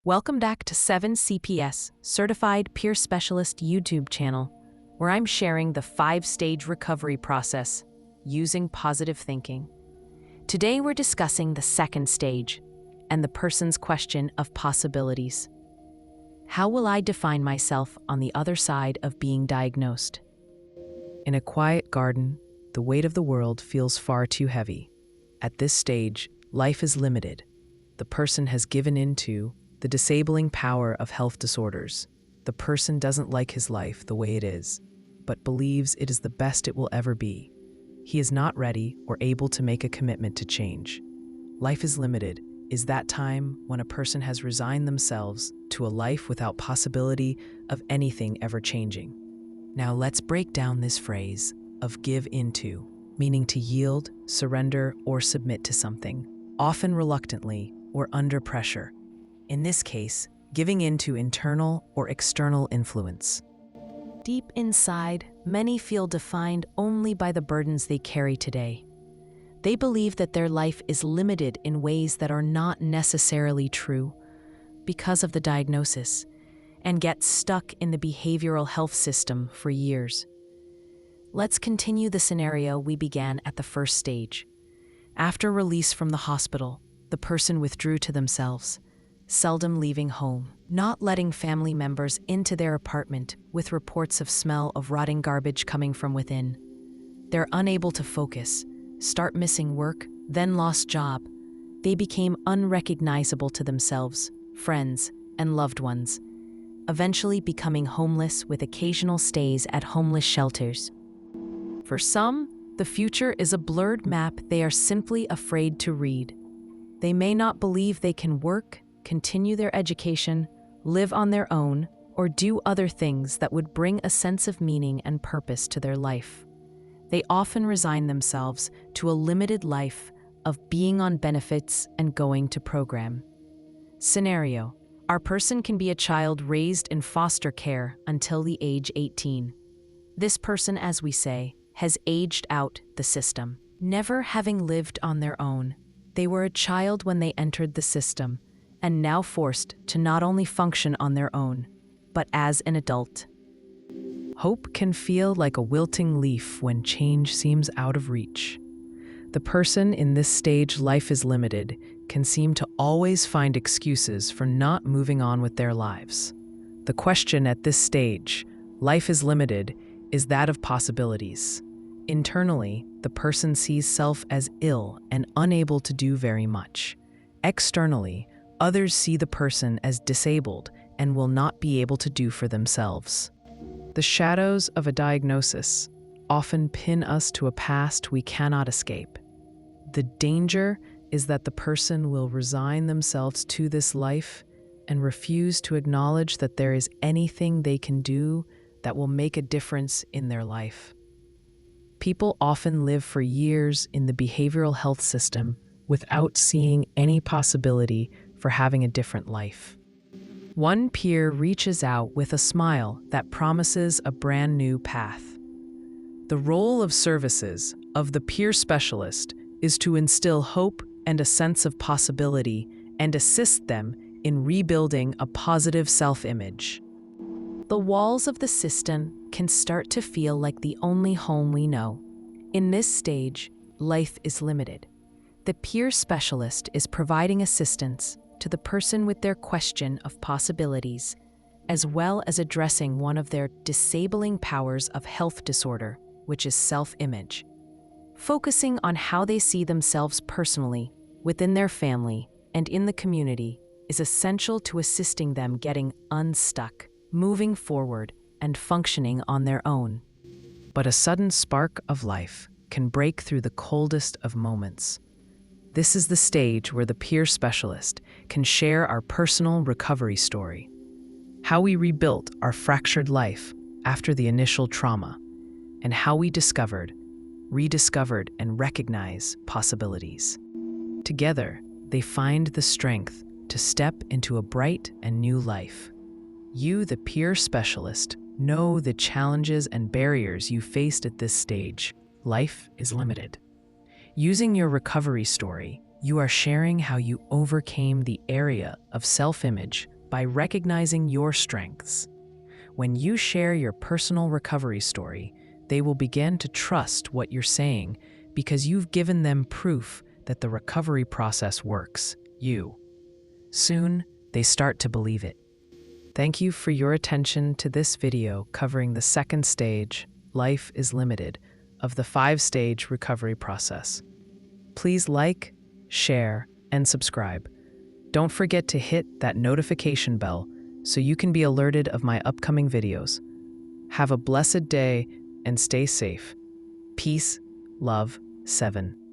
Welcome back to 7CPS, Certified Peer Specialist YouTube channel, where I'm sharing the 5-stage recovery process using positive thinking. Today we're discussing the second stage and the person's question of possibilities. How will I define myself on the other side of being diagnosed? In a quiet garden, the weight of the world feels far too heavy. At this stage, life is limited. The person has given in to the disabling power of health disorders. The person doesn't like his life the way it is, but believes it is the best it will ever be. He is not ready or able to make a commitment to change. Life is limited is that time when a person has resigned themselves to a life without possibility of anything ever changing. Now let's break down this phrase of give into, meaning to yield, surrender, or submit to something, often reluctantly or under pressure. In this case, giving in to internal or external influence. Deep inside, many feel defined only by the burdens they carry today. They believe that their life is limited in ways that are not necessarily true because of the diagnosis, and get stuck in the behavioral health system for years. Let's continue the scenario we began at the first stage. After release from the hospital, the person withdrew to themselves, seldom leaving home, not letting family members into their apartment with reports of smell of rotting garbage coming from within. They're unable to focus, start missing work, then lost job. They became unrecognizable to themselves, friends, and loved ones, eventually becoming homeless with occasional stays at homeless shelters. For some, the future is a blurred map they are simply afraid to read. They may not believe they can work, continue their education, live on their own, or do other things that would bring a sense of meaning and purpose to their life. They often resign themselves to a limited life of being on benefits and going to program. Scenario: our person can be a child raised in foster care until the age 18. This person, as we say, has aged out the system, never having lived on their own. They were a child when they entered the system, and now forced to not only function on their own, but as an adult. Hope can feel like a wilting leaf when change seems out of reach. The person in this stage, life is limited, can seem to always find excuses for not moving on with their lives. The question at this stage, life is limited, is that of possibilities. Internally, the person sees self as ill and unable to do very much. Externally, others see the person as disabled and will not be able to do for themselves. The shadows of a diagnosis often pin us to a past we cannot escape. The danger is that the person will resign themselves to this life and refuse to acknowledge that there is anything they can do that will make a difference in their life. People often live for years in the behavioral health system without seeing any possibility for having a different life. One peer reaches out with a smile that promises a brand new path. The role of services of the peer specialist is to instill hope and a sense of possibility and assist them in rebuilding a positive self-image. The walls of the system can start to feel like the only home we know. In this stage, life is limited. The peer specialist is providing assistance to the person with their question of possibilities, as well as addressing one of their disabling powers of health disorder, which is self-image. Focusing on how they see themselves personally, within their family, and in the community is essential to assisting them getting unstuck, moving forward, and functioning on their own. But a sudden spark of life can break through the coldest of moments. This is the stage where the peer specialist can share our personal recovery story, how we rebuilt our fractured life after the initial trauma, and how we rediscovered, and recognize possibilities. Together, they find the strength to step into a bright and new life. You, the peer specialist, know the challenges and barriers you faced at this stage. Life is limited. Using your recovery story, you are sharing how you overcame the area of self-image by recognizing your strengths. When you share your personal recovery story, they will begin to trust what you're saying because you've given them proof that the recovery process works. Soon, they start to believe it. Thank you for your attention to this video covering the second stage, Life is Limited, of the 5-stage recovery process. Please like, share, and subscribe. Don't forget to hit that notification bell so you can be alerted of my upcoming videos. Have a blessed day and stay safe. Peace, love, 7.